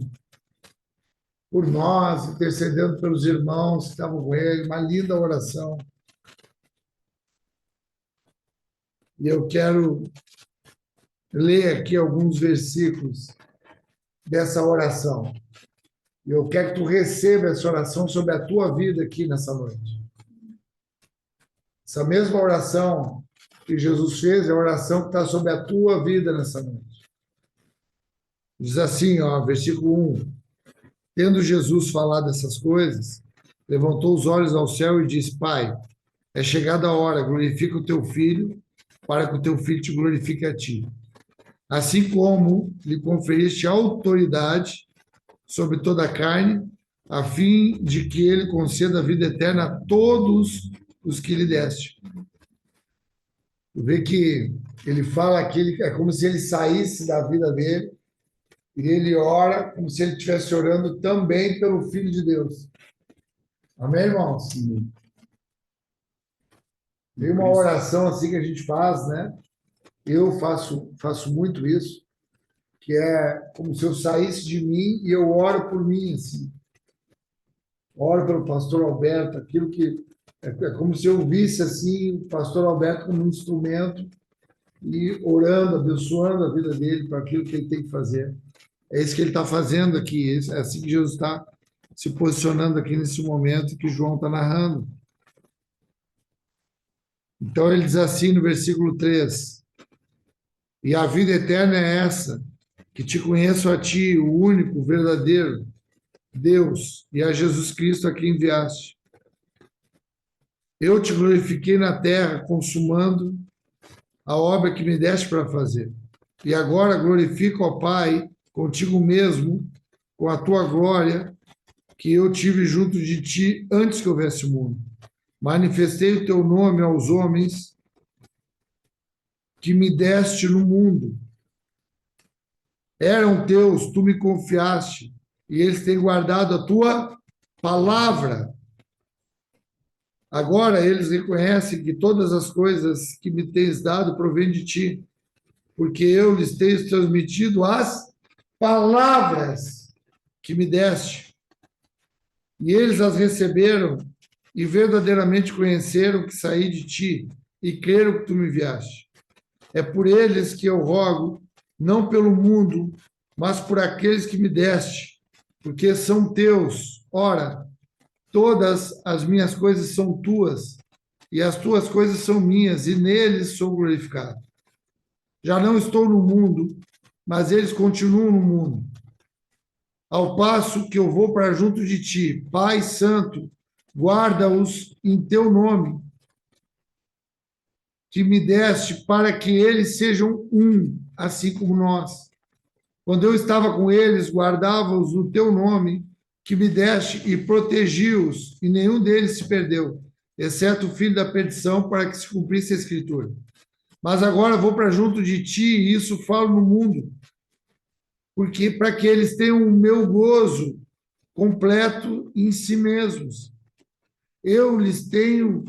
por nós, intercedendo pelos irmãos que estavam com ele, uma linda oração. E eu quero ler aqui alguns versículos dessa oração. Eu quero que tu receba essa oração sobre a tua vida aqui nessa noite. Essa mesma oração que Jesus fez é a oração que está sobre a tua vida nessa noite. Diz assim, ó, versículo 1. Tendo Jesus falado essas coisas, levantou os olhos ao céu e disse: Pai, é chegada a hora, glorifica o teu filho, para que o teu filho te glorifique a ti. Assim como lhe conferiste autoridade sobre toda a carne, a fim de que ele conceda a vida eterna a todos os que lhe deste. Tu vê que ele fala que é como se ele saísse da vida dele e ele ora como se ele estivesse orando também pelo Filho de Deus. Amém, irmãos? Sim. Tem uma oração assim que a gente faz, né? Eu faço muito isso, que é como se eu saísse de mim e eu oro por mim, assim. oro pelo pastor Alberto, aquilo que é como se eu visse assim o pastor Alberto como um instrumento e orando, abençoando a vida dele para aquilo que ele tem que fazer. É isso que ele está fazendo aqui, é assim que Jesus está se posicionando aqui nesse momento que João está narrando. Então ele diz assim no versículo 3: e a vida eterna é essa, que te conheço a ti, o único, verdadeiro Deus, e a Jesus Cristo a quem enviaste. Eu te glorifiquei na terra, consumando a obra que me deste para fazer. E agora glorifico ao Pai, contigo mesmo, com a tua glória, que eu tive junto de ti antes que houvesse o mundo. Manifestei o teu nome aos homens que me deste no mundo. Eram teus, tu me confiaste, e eles têm guardado a tua palavra. Agora eles reconhecem que todas as coisas que me tens dado provêm de ti, porque eu lhes tenho transmitido as palavras que me deste. E eles as receberam e verdadeiramente conheceram que saí de ti e creram que tu me enviaste. É por eles que eu rogo, não pelo mundo, mas por aqueles que me deste, porque são teus. Ora, todas as minhas coisas são tuas, e as tuas coisas são minhas, e neles sou glorificado. Já não estou no mundo, mas eles continuam no mundo. Ao passo que eu vou para junto de ti, Pai Santo, guarda-os em teu nome, que me deste, para que eles sejam um, assim como nós. Quando eu estava com eles, guardava-os no teu nome, que me deste, e protegi-os, e nenhum deles se perdeu, exceto o filho da perdição, para que se cumprisse a Escritura. Mas agora vou para junto de ti, e isso falo no mundo, porque para que eles tenham o meu gozo completo em si mesmos. Eu lhes tenho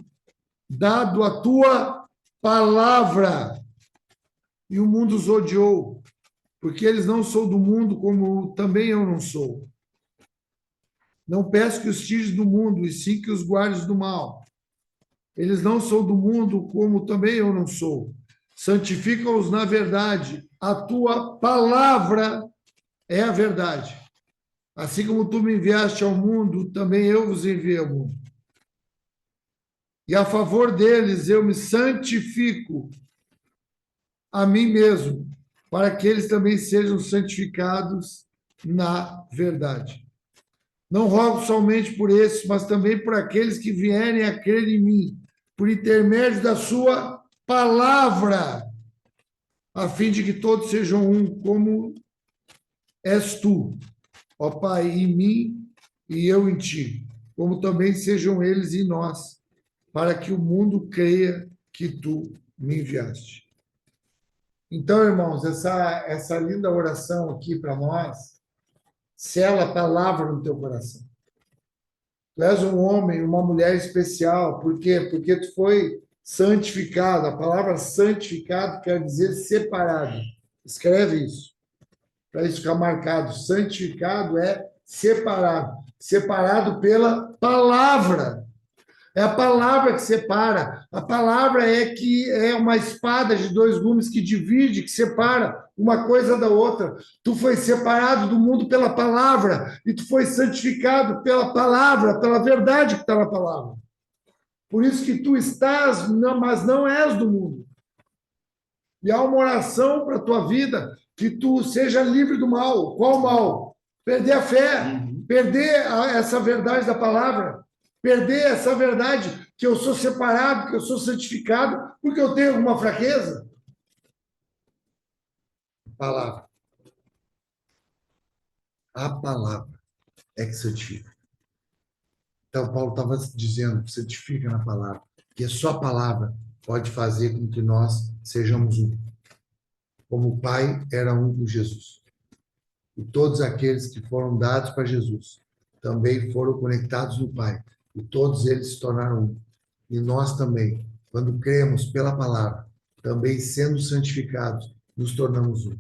dado a tua palavra, e o mundo os odiou, porque eles não são do mundo, como também eu não sou. Não peço que os tires do mundo, e sim que os guardes do mal. Eles não são do mundo, como também eu não sou. Santifica-os na verdade. A tua palavra é a verdade. Assim como tu me enviaste ao mundo, também eu vos enviei ao mundo. E a favor deles eu me santifico a mim mesmo, para que eles também sejam santificados na verdade. Não rogo somente por esses, mas também por aqueles que vierem a crer em mim, por intermédio da sua palavra, a fim de que todos sejam um, como és tu, ó Pai, em mim e eu em ti, como também sejam eles em nós, para que o mundo creia que tu me enviaste. Então, irmãos, essa linda oração aqui para nós, sela a palavra no teu coração. Tu és um homem, uma mulher especial. Por quê? Porque tu foi santificado. A palavra santificado quer dizer separado. Escreve isso, para isso ficar marcado. Santificado é separado. Separado pela palavra. É a palavra que separa. A palavra é uma espada de dois gumes que divide, que separa uma coisa da outra. Tu foi separado do mundo pela palavra e tu foi santificado pela palavra, pela verdade que está na palavra. Por isso que tu estás, mas não és do mundo. E há uma oração para a tua vida, que tu seja livre do mal. Qual mal? Perder a fé, perder essa verdade da palavra. Perder essa verdade que eu sou separado, que eu sou santificado, porque eu tenho alguma fraqueza? Palavra. A palavra é que santifica. Então, Paulo estava dizendo, santifica na palavra, que só a palavra pode fazer com que nós sejamos um. Como o Pai era um com Jesus. E todos aqueles que foram dados para Jesus também foram conectados no Pai. E todos eles se tornaram um. E nós também, quando cremos pela palavra, também sendo santificados, nos tornamos um.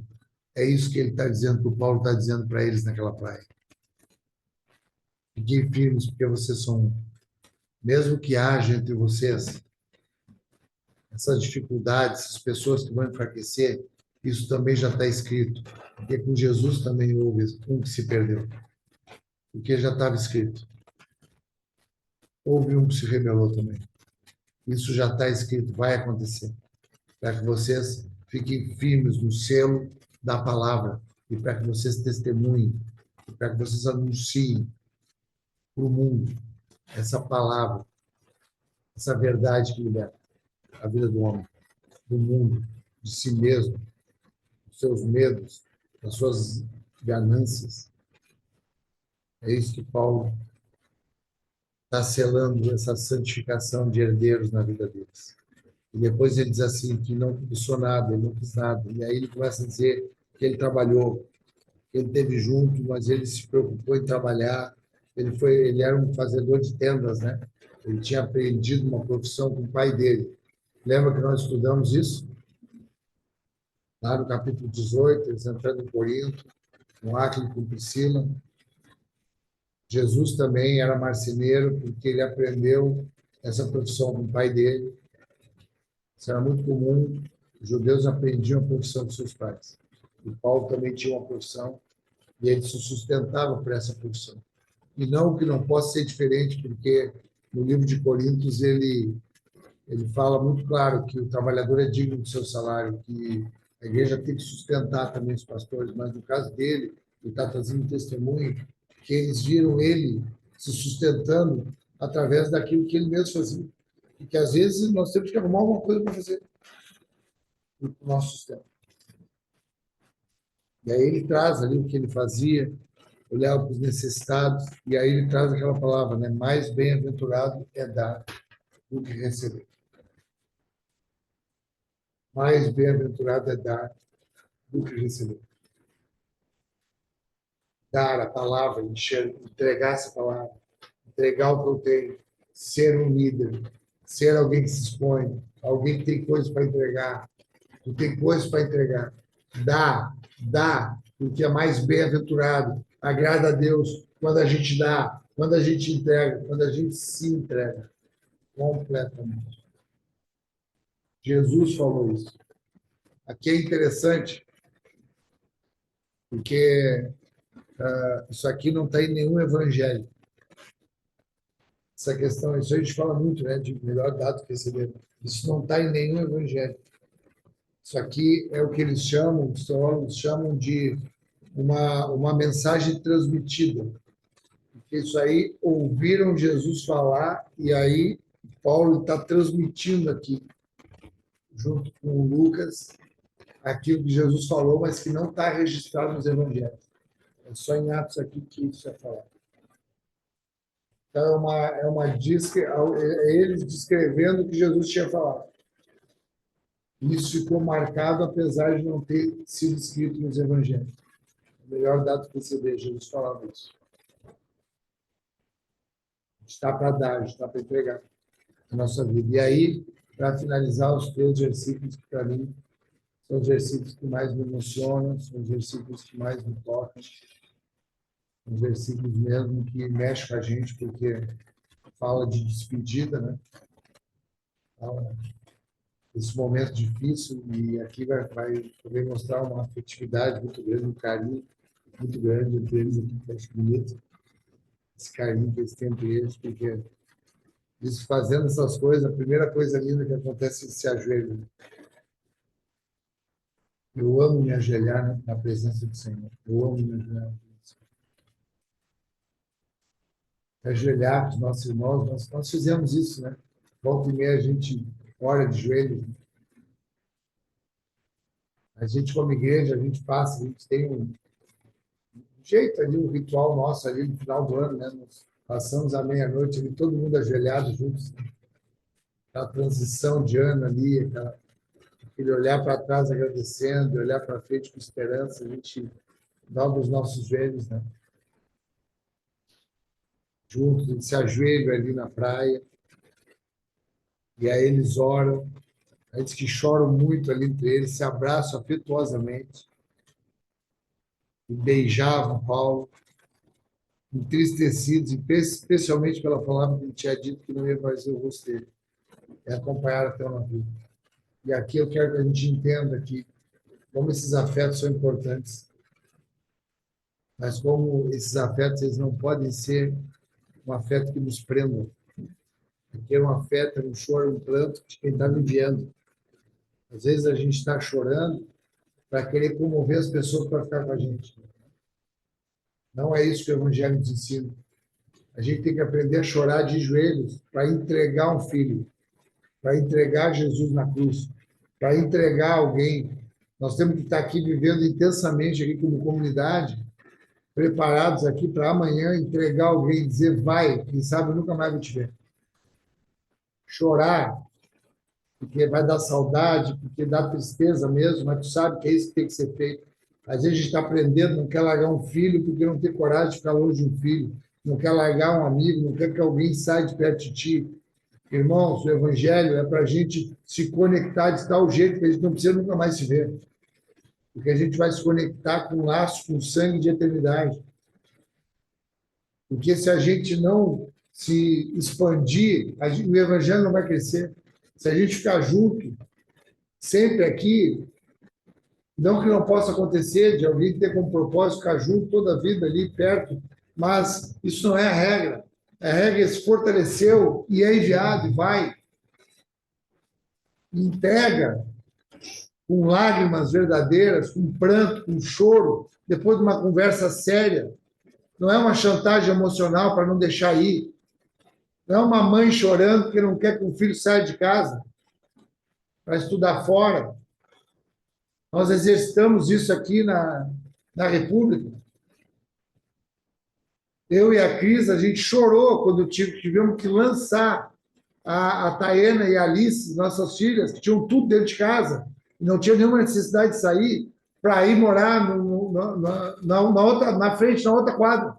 É isso que ele está dizendo, que o Paulo está dizendo para eles naquela praia. Fiquem firmes, porque vocês são um. Mesmo que haja entre vocês essas dificuldades, essas pessoas que vão enfraquecer, isso também já está escrito. Porque com Jesus também houve um que se perdeu. Porque já estava escrito. Houve um que se rebelou também. Isso já está escrito, vai acontecer. Para que vocês fiquem firmes no selo da palavra e para que vocês testemunhem, e para que vocês anunciem para o mundo essa palavra, essa verdade que liberta a vida do homem, do mundo, de si mesmo, dos seus medos, das suas ganâncias. É isso que Paulo está selando, essa santificação de herdeiros na vida deles. E depois ele diz assim, que não cobiçou nada, ele não quis nada. E aí ele começa a dizer que ele trabalhou, que ele esteve junto, mas ele se preocupou em trabalhar. Ele era um fazedor de tendas, né? Ele tinha aprendido uma profissão com o pai dele. Lembra que nós estudamos isso? Lá no capítulo 18, eles entrando em Corinto, com Áquila e com Priscila. Jesus também era marceneiro, porque ele aprendeu essa profissão com o pai dele. Isso era muito comum. Os judeus aprendiam a profissão de seus pais. E Paulo também tinha uma profissão, e ele se sustentava por essa profissão. E não que não possa ser diferente, porque no livro de Coríntios ele fala muito claro que o trabalhador é digno do seu salário, que a igreja tem que sustentar também os pastores, mas no caso dele, ele está trazendo um testemunho que eles viram ele se sustentando através daquilo que ele mesmo fazia. E que às vezes nós temos que arrumar alguma coisa para fazer o nosso sustento. E aí ele traz ali o que ele fazia, olhava para os necessitados, e aí ele traz aquela palavra, né? Mais bem-aventurado é dar do que receber. Mais bem-aventurado é dar do que receber. Dar a palavra, entregar essa palavra, entregar o que eu tenho, ser um líder, ser alguém que se expõe, alguém que tem coisas para entregar, tu tem coisas para entregar. Dá, porque é mais bem-aventurado, agrada a Deus quando a gente dá, quando a gente entrega, quando a gente se entrega completamente. Jesus falou isso. Aqui é interessante, porque isso aqui não está em nenhum evangelho. Essa questão, isso a gente fala muito, né, de melhor dado que receber. Isso não está em nenhum evangelho. Isso aqui é o que eles chamam, os teólogos chamam de uma mensagem transmitida. Porque isso aí ouviram Jesus falar e aí Paulo está transmitindo aqui, junto com o Lucas, aquilo que Jesus falou, mas que não está registrado nos evangelhos. É só em Atos aqui que isso é falado. Então, é eles descrevendo o que Jesus tinha falado. Isso ficou marcado, apesar de não ter sido escrito nos evangelhos. O melhor dado que receber, Jesus falava isso. Está para dar, está para entregar a nossa vida. E aí, para finalizar, os 3 versículos que, para mim, são os versículos que mais me emocionam, são os versículos que mais me tocam, são os versículos mesmo que mexem com a gente, porque fala de despedida, né? Fala esse momento difícil, e aqui vai poder mostrar uma afetividade muito grande, um carinho muito grande entre eles, aqui, que eu acho bonito, esse carinho que eles têm entre eles, porque eles fazendo essas coisas, a primeira coisa linda que acontece é se ajoelhar. Eu amo me ajoelhar na presença do Senhor. Eu amo me ajoelhar. Ajoelhar com os nossos irmãos, nós fizemos isso, né? Volta e meia a gente ora de joelho. A gente, como igreja, a gente passa, a gente tem um jeito ali, um ritual nosso ali no final do ano, né? Nós passamos a meia-noite ali, todo mundo ajoelhado juntos. Aquela transição de ano ali, aquele olhar para trás agradecendo, olhar para frente com esperança, a gente dobra os nossos joelhos, né? Juntos, eles se ajoelham ali na praia, e aí eles oram, aí diz que choram muito ali entre eles, se abraçam afetuosamente, e beijavam Paulo, entristecidos, especialmente pela palavra que ele tinha dito que não ia fazer o rosto dele. É acompanhar até o navio. E aqui eu quero que a gente entenda que como esses afetos são importantes, mas como esses afetos eles não podem ser um afeto que nos prenda. Porque é um afeto, é um choro, um pranto de quem está vivendo. Às vezes a gente está chorando para querer comover as pessoas para ficar com a gente. Não é isso que o Evangelho nos ensina. A gente tem que aprender a chorar de joelhos para entregar um filho, para entregar Jesus na cruz, para entregar alguém. Nós temos que estar aqui vivendo intensamente aqui como comunidade, preparados aqui para amanhã entregar alguém, dizer vai, quem sabe eu nunca mais vou te ver. Chorar, porque vai dar saudade, porque dá tristeza mesmo, mas tu sabe que é isso que tem que ser feito. Às vezes a gente está aprendendo, não quer largar um filho porque não tem coragem de ficar longe de um filho, não quer largar um amigo, não quer que alguém saia de perto de ti. Irmãos, o Evangelho é para a gente se conectar de tal jeito que a gente não precisa nunca mais se ver. Porque a gente vai se conectar com um laço, com sangue de eternidade. Porque se a gente não se expandir, o Evangelho não vai crescer. Se a gente ficar junto, sempre aqui, não que não possa acontecer de alguém ter como propósito ficar junto toda a vida ali perto, mas isso não é a regra. A regra é se fortaleceu e é enviado e vai. Entrega com lágrimas verdadeiras, com pranto, com choro, depois de uma conversa séria. Não é uma chantagem emocional para não deixar ir. Não é uma mãe chorando porque não quer que o filho saia de casa para estudar fora. Nós exercitamos isso aqui na República. Eu e a Cris, a gente chorou quando tivemos que lançar a Taena e a Alice, nossas filhas, que tinham tudo dentro de casa, e não tinha nenhuma necessidade de sair, para ir morar na frente, na outra quadra.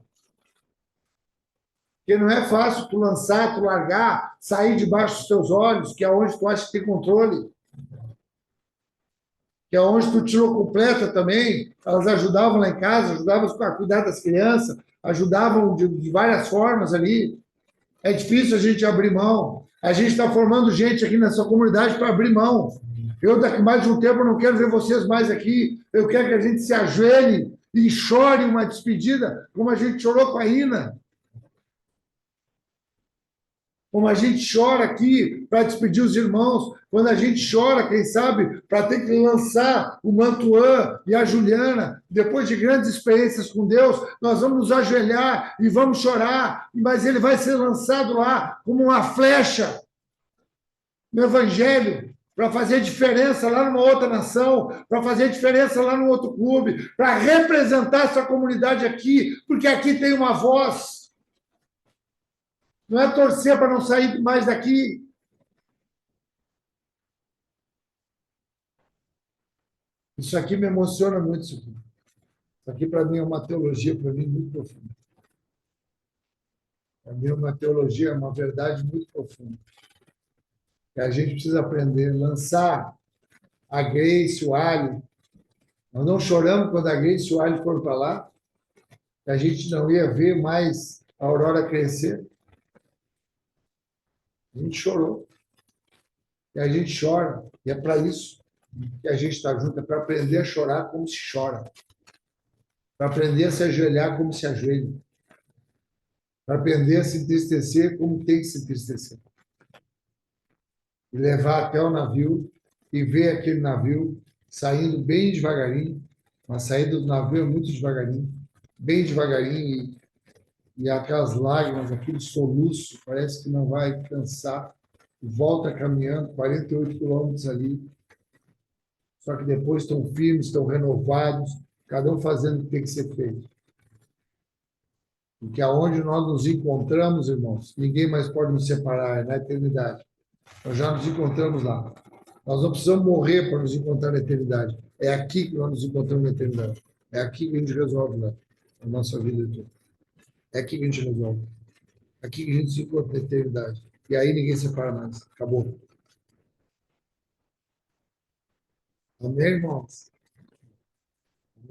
Porque não é fácil tu lançar, tu largar, sair debaixo dos teus olhos, que é onde tu acha que tem controle. Que é onde tu tirou completa também. Elas ajudavam lá em casa, ajudavam a cuidar das crianças, ajudavam de várias formas ali. É difícil a gente abrir mão. A gente está formando gente aqui nessa comunidade para abrir mão. Eu, daqui mais de um tempo, não quero ver vocês mais aqui. Eu quero que a gente se ajoelhe e chore uma despedida, como a gente chorou com a Ina. Como a gente chora aqui para despedir os irmãos, quando a gente chora, quem sabe, para ter que lançar o Mantuan e a Juliana, depois de grandes experiências com Deus, nós vamos nos ajoelhar e vamos chorar, mas ele vai ser lançado lá como uma flecha no Evangelho, para fazer diferença lá numa outra nação, para fazer diferença lá num outro clube, para representar essa comunidade aqui, porque aqui tem uma voz. Não é torcer para não sair mais daqui. Isso aqui me emociona muito. Isso aqui para mim é uma teologia, para mim, muito profunda. Para mim é uma teologia, é uma verdade muito profunda. Que a gente precisa aprender, lançar a Grace, o Ali. Nós não choramos quando a Grace e o Ali foram para lá, que a gente não ia ver mais a Aurora crescer. A gente chorou. E a gente chora. E é para isso que a gente está junto, é para aprender a chorar como se chora. Para aprender a se ajoelhar como se ajoelha. Para aprender a se entristecer como tem que se entristecer. E levar até o navio e ver aquele navio saindo bem devagarinho. A saída do navio é muito devagarinho. Bem devagarinho. E aquelas lágrimas, aquele soluço, parece que não vai cansar. Volta caminhando, 48 quilômetros ali. Só que depois estão firmes, estão renovados, cada um fazendo o que tem que ser feito. Porque aonde nós nos encontramos, irmãos, ninguém mais pode nos separar, é na eternidade. Nós já nos encontramos lá. Nós não precisamos morrer para nos encontrar na eternidade. É aqui que nós nos encontramos na eternidade. É aqui que a gente resolve lá, a nossa vida toda. É aqui que a gente resolve. É aqui que a gente se encontra na eternidade. E aí ninguém separa mais. Acabou. Amém, irmãos?